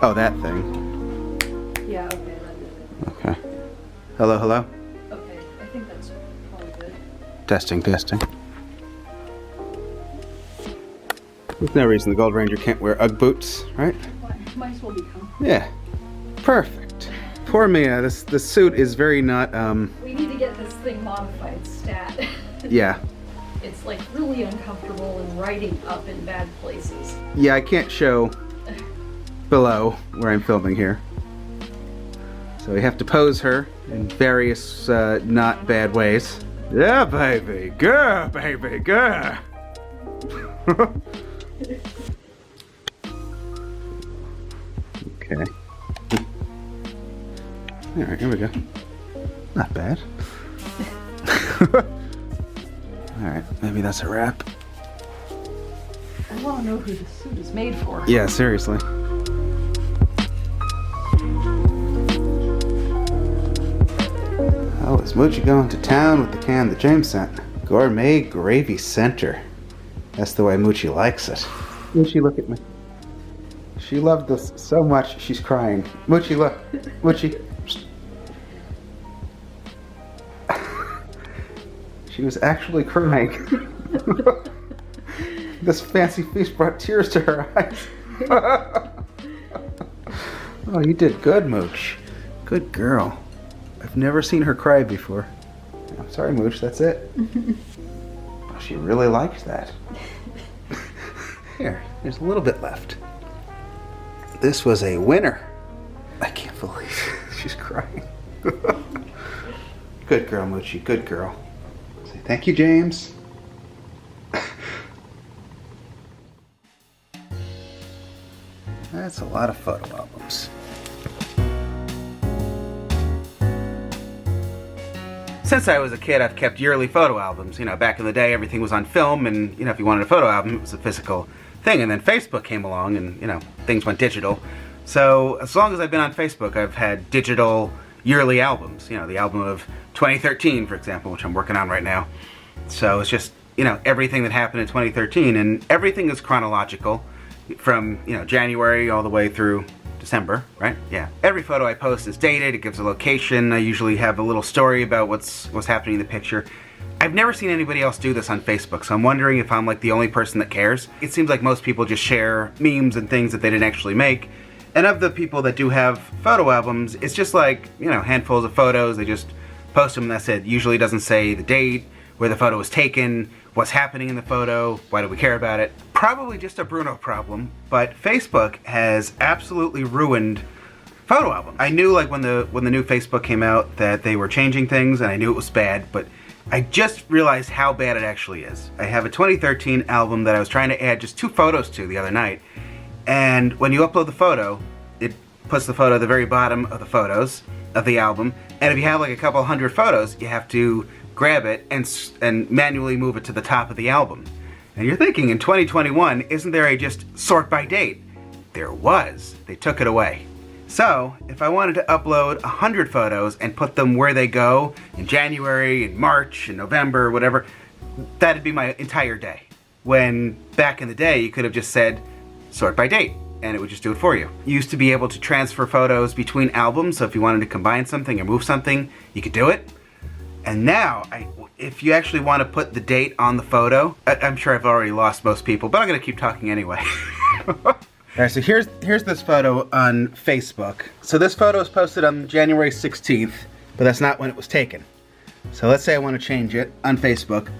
Oh, that thing. Yeah, okay, that did it. Okay. Hello, hello? Okay, I think that's probably good. Testing, testing. There's no reason the Gold Ranger can't wear Ugg boots, right? Might as well become. Yeah. Perfect. Poor Mia, this suit is very not, We need to get this thing modified stat. yeah. It's like really uncomfortable and writing up in bad places. Yeah, I can't show below where I'm filming here. So we have to pose her in various not bad ways. Yeah, baby, girl, baby, girl. Okay. Alright, here we go. Not bad. Alright, maybe that's a wrap. I want to know who the suit is made for. Yeah, seriously. Oh, is Moochie going to town with the can that James sent? Gourmet gravy center. That's the way Moochie likes it. Moochie, look at me. She loved this so much, she's crying. Moochie, look. Moochie. She was actually crying. This fancy feast brought tears to her eyes. Oh, you did good, Mooch. Good girl. I've never seen her cry before. I'm sorry, Mooch, that's it. Oh, she really liked that. Here, there's a little bit left. This was a winner. I can't believe she's crying. Good girl, Moochie, good girl. Say thank you, James. That's a lot of photo albums. Since I was a kid, I've kept yearly photo albums. You know, back in the day, everything was on film, and, you know, if you wanted a photo album, it was a physical thing. And then Facebook came along, and, you know, things went digital. So, as long as I've been on Facebook, I've had digital yearly albums. You know, the album of 2013, for example, which I'm working on right now. So, it's just, you know, everything that happened in 2013, and everything is chronological from, you know, January all the way through December, right? Yeah. Every photo I post is dated, it gives a location, I usually have a little story about what's happening in the picture. I've never seen anybody else do this on Facebook, so I'm wondering if I'm like the only person that cares. It seems like most people just share memes and things that they didn't actually make. And of the people that do have photo albums, it's just like, you know, handfuls of photos, they just post them and that's it. Usually doesn't say the date, where the photo was taken, what's happening in the photo, why do we care about it. Probably just a Bruno problem, but Facebook has absolutely ruined photo albums. I knew like when the new Facebook came out that they were changing things and I knew it was bad, but I just realized how bad it actually is. I have a 2013 album that I was trying to add just 2 photos to the other night, and when you upload the photo, it puts the photo at the very bottom of the photos of the album, and if you have like a couple hundred photos, you have to grab it and manually move it to the top of the album. And you're thinking, in 2021, isn't there a just sort by date? There was. They took it away. So, if I wanted to upload 100 photos and put them where they go, in January, in March, in November, whatever, that'd be my entire day. When, back in the day, you could have just said, sort by date, and it would just do it for you. You used to be able to transfer photos between albums, so if you wanted to combine something or move something, you could do it. And now, if you actually want to put the date on the photo, I'm sure I've already lost most people, but I'm going to keep talking anyway. Alright, so here's this photo on Facebook. So this photo is posted on January 16th, but that's not when it was taken. So let's say I want to change it on Facebook.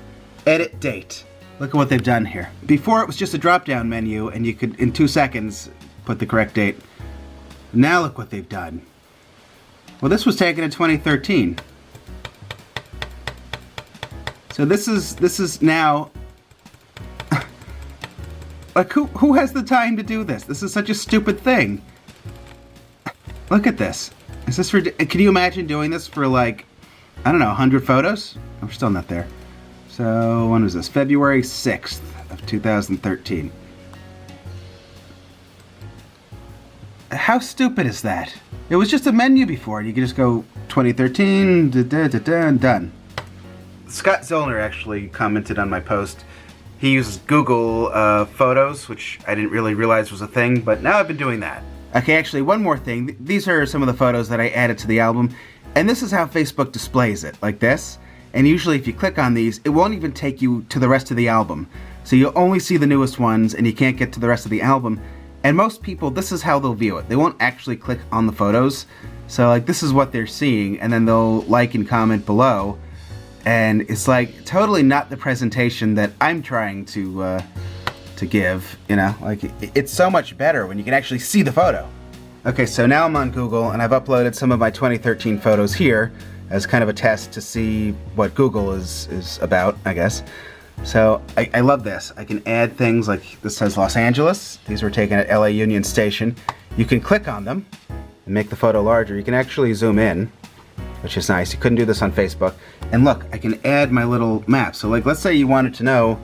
Edit date. Look at what they've done here. Before it was just a drop-down menu, and you could, in 2 seconds, put the correct date. Now look what they've done. Well, this was taken in 2013. So this is now, like who has the time to do this? This is such a stupid thing. Look at this. Is this can you imagine doing this for like, I don't know, 100 photos? I'm still not there. So when was this? February 6th of 2013. How stupid is that? It was just a menu before, and you could just go 2013, and done. Scott Zollner actually commented on my post. He uses Google Photos, which I didn't really realize was a thing, but now I've been doing that. Okay, actually, one more thing. These are some of the photos that I added to the album, and this is how Facebook displays it, like this. And usually if you click on these, it won't even take you to the rest of the album. So you'll only see the newest ones, and you can't get to the rest of the album. And most people, this is how they'll view it. They won't actually click on the photos. So like this is what they're seeing, and then they'll like and comment below. And it's like totally not the presentation that I'm trying to give, you know, like it's so much better when you can actually see the photo. Okay, so now I'm on Google and I've uploaded some of my 2013 photos here as kind of a test to see what Google is about, I guess. So I love this. I can add things like this says Los Angeles. These were taken at LA Union Station. You can click on them and make the photo larger. You can actually zoom in, which is nice. You couldn't do this on Facebook. And look, I can add my little map. So like, let's say you wanted to know,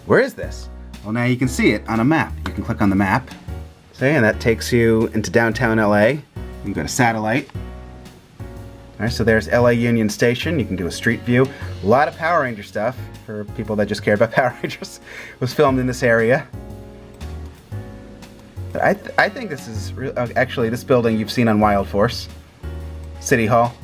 where is this? Well, now you can see it on a map. You can click on the map, see, and that takes you into downtown LA. You can go to satellite. All right, so there's LA Union Station. You can do a street view. A lot of Power Ranger stuff for people that just care about Power Rangers. Was filmed in this area. But I think this is actually this building you've seen on Wild Force, City Hall.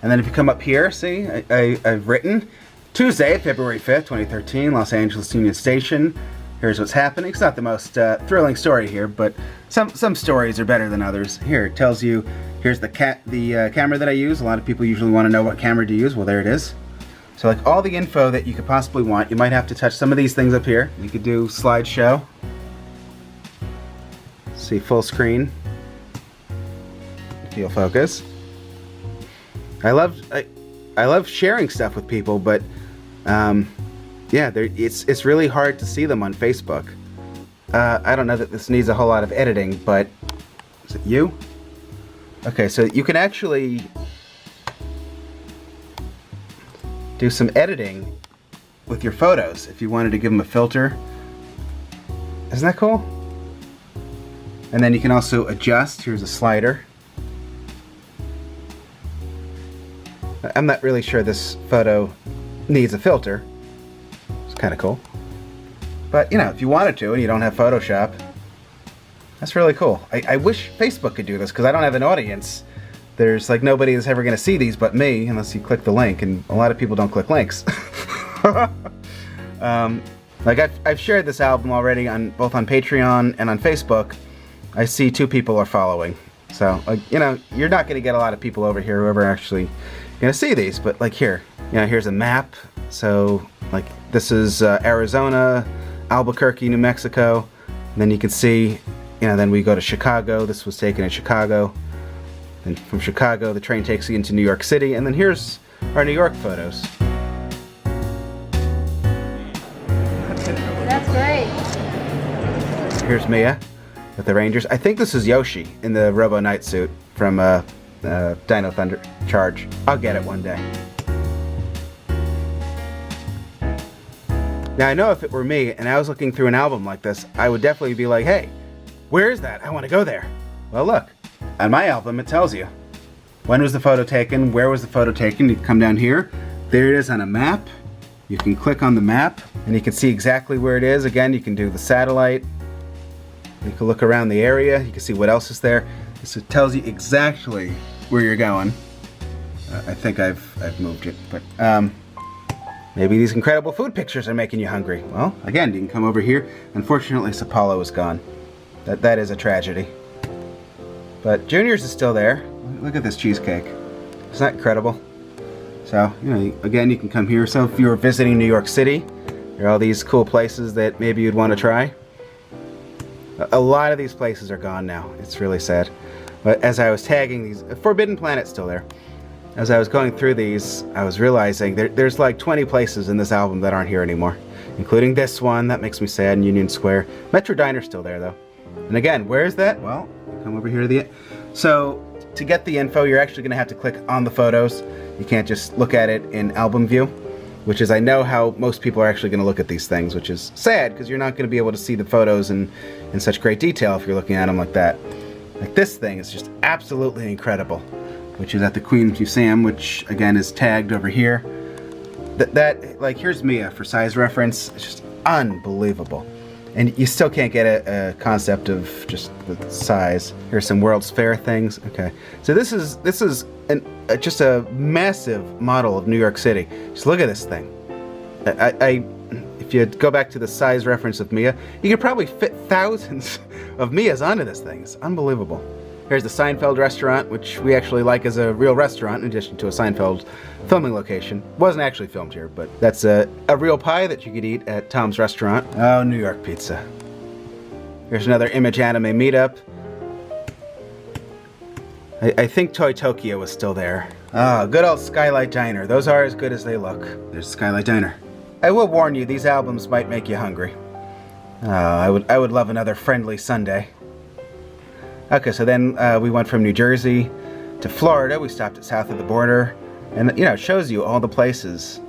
And then if you come up here, see, I've written Tuesday, February 5th, 2013, Los Angeles Union Station. Here's what's happening. It's not the most thrilling story here, but some stories are better than others. Here, it tells you, here's the camera that I use. A lot of people usually want to know what camera to use. Well, there it is. So like all the info that you could possibly want. You might have to touch some of these things up here. You could do slideshow. See full screen. Feel focus. I love sharing stuff with people, but yeah, it's really hard to see them on Facebook. I don't know that this needs a whole lot of editing, but is it you? Okay, so you can actually do some editing with your photos if you wanted to give them a filter. Isn't that cool? And then you can also adjust. Here's a slider. I'm not really sure this photo needs a filter. It's kind of cool. But, you know, if you wanted to and you don't have Photoshop, that's really cool. I wish Facebook could do this because I don't have an audience. There's like nobody that's ever going to see these but me unless you click the link, and a lot of people don't click links. Like I've shared this album already on both on Patreon and on Facebook. I see 2 people are following. So, like, you know, you're not going to get a lot of people over here who are actually going to see these, but like here, you know, here's a map. So like this is Arizona, Albuquerque, New Mexico. And then you can see, you know, then we go to Chicago. This was taken in Chicago. Then from Chicago, the train takes you into New York City. And then here's our New York photos. That's great. Here's Mia with the Rangers. I think this is Yoshi in the Robo Knight suit from Dino Thunder Charge. I'll get it one day. Now I know if it were me and I was looking through an album like this, I would definitely be like, hey, where is that? I want to go there. Well, look, on my album it tells you. When was the photo taken? Where was the photo taken? You come down here. There it is on a map. You can click on the map and you can see exactly where it is. Again, you can do the satellite. You can look around the area. You can see what else is there. So it tells you exactly where you're going. I think I've moved it, but maybe these incredible food pictures are making you hungry. Well, again, you can come over here. Unfortunately, Sapalo is gone. That is a tragedy. But Junior's is still there. Look at this cheesecake. Isn't that incredible? So, you know, again, you can come here. So if you were visiting New York City, there are all these cool places that maybe you'd want to try. A lot of these places are gone now. It's really sad. But as I was tagging these, Forbidden Planet's still there. As I was going through these, I was realizing there's like 20 places in this album that aren't here anymore, including this one. That makes me sad, in Union Square. Metro Diner's still there, though. And again, where is that? Well, come over here to the... So, to get the info, you're actually going to have to click on the photos. You can't just look at it in album view, which is, I know how most people are actually going to look at these things, which is sad, because you're not going to be able to see the photos in such great detail if you're looking at them like that. Like this thing is just absolutely incredible, which is at the Queen's Museum, which again is tagged over here. That like, here's Mia for size reference. It's just unbelievable. And you still can't get a concept of just the size. Here's some World's Fair things. Okay, so this is just a massive model of New York City. Just look at this thing. If you go back to the size reference of Mia, you could probably fit thousands of Mias onto this thing. It's unbelievable. Here's the Seinfeld restaurant, which we actually like as a real restaurant in addition to a Seinfeld filming location. Wasn't actually filmed here, but that's a real pie that you could eat at Tom's restaurant. Oh, New York pizza. Here's another Image Anime meetup. I think Toy Tokyo was still there. Ah, good old Skylight Diner. Those are as good as they look. There's Skylight Diner. I will warn you, these albums might make you hungry. I would love another friendly Sunday. Okay, so then we went from New Jersey to Florida. We stopped at south of the border. And, you know, it shows you all the places.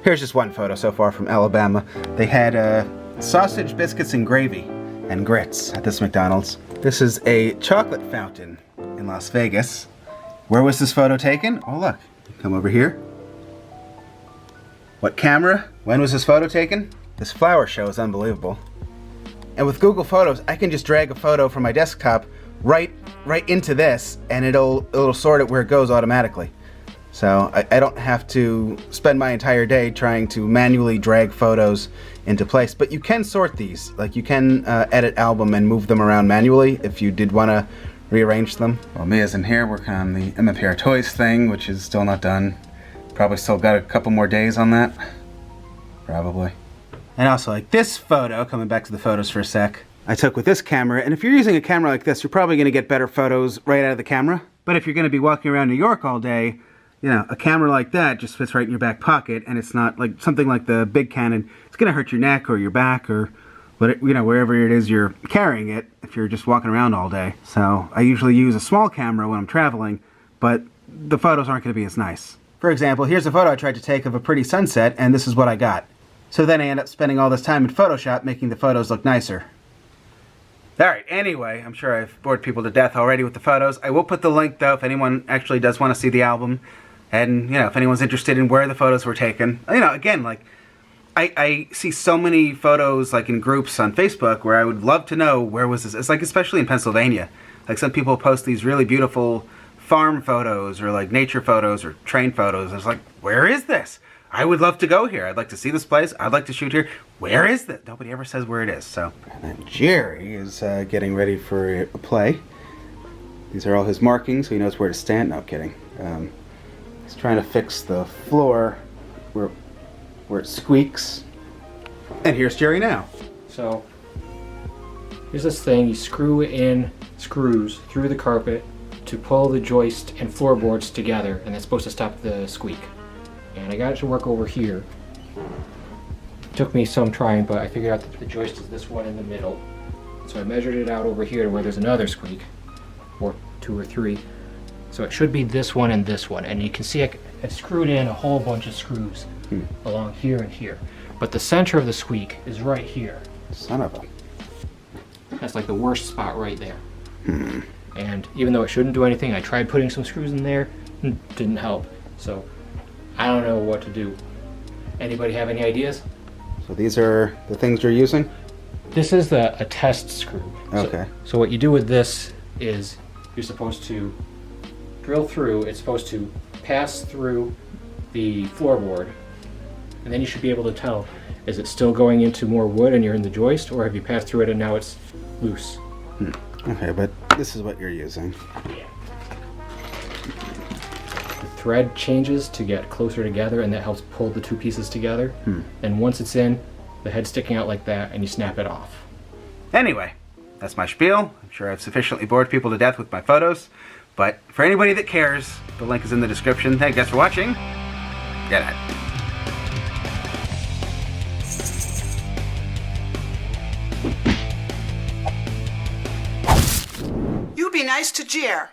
Here's just one photo so far from Alabama. They had sausage, biscuits, and gravy and grits at this McDonald's. This is a chocolate fountain in Las Vegas. Where was this photo taken? Oh, look. Come over here. What camera? When was this photo taken? This flower show is unbelievable. And with Google Photos, I can just drag a photo from my desktop right into this, and it'll sort it where it goes automatically. So I don't have to spend my entire day trying to manually drag photos into place. But you can sort these. Like, you can edit album and move them around manually if you did want to rearrange them. Well, Mia's in here working on the MMPRtoys thing, which is still not done. Probably still got a couple more days on that. Probably. And also, like this photo, coming back to the photos for a sec, I took with this camera, and if you're using a camera like this, you're probably going to get better photos right out of the camera. But if you're going to be walking around New York all day, you know, a camera like that just fits right in your back pocket, and it's not like something like the big Canon. It's going to hurt your neck or your back or, you know, wherever it is you're carrying it if you're just walking around all day. So I usually use a small camera when I'm traveling, but the photos aren't going to be as nice. For example, here's a photo I tried to take of a pretty sunset, and this is what I got. So then I end up spending all this time in Photoshop making the photos look nicer. Alright, anyway, I'm sure I've bored people to death already with the photos. I will put the link, though, if anyone actually does want to see the album. And, you know, if anyone's interested in where the photos were taken. You know, again, like, I see so many photos, like, in groups on Facebook where I would love to know where was this. It's like, especially in Pennsylvania. Like, some people post these really beautiful farm photos or, like, nature photos or train photos. It's like, where is this? I would love to go here. I'd like to see this place. I'd like to shoot here. Where is this? Nobody ever says where it is, so. And then Jerry is getting ready for a play. These are all his markings, so he knows where to stand. No, kidding. He's trying to fix the floor where it squeaks. And here's Jerry now. So, here's this thing. You screw in screws through the carpet to pull the joist and floorboards together, and that's supposed to stop the squeak. And I got it to work over here. It took me some trying, but I figured out that the joist is this one in the middle. So I measured it out over here to where there's another squeak, or 2 or 3. So it should be this one and this one. And you can see I screwed in a whole bunch of screws along here and here. But the center of the squeak is right here. Son of a... That's like the worst spot right there. And even though it shouldn't do anything, I tried putting some screws in there, and didn't help. So I don't know what to do. Anybody have any ideas? So these are the things you're using? This is a test screw. Okay. So what you do with this is you're supposed to drill through, it's supposed to pass through the floorboard, and then you should be able to tell, is it still going into more wood and you're in the joist, or have you passed through it and now it's loose? Okay, but this is what you're using. Yeah. Thread changes to get closer together, and that helps pull the 2 pieces together. And once it's in, the head's sticking out like that, and you snap it off. Anyway, that's my spiel. I'm sure I've sufficiently bored people to death with my photos, but for anybody that cares, the link is in the description. Thank you guys for watching. Good night. You be nice to Jer.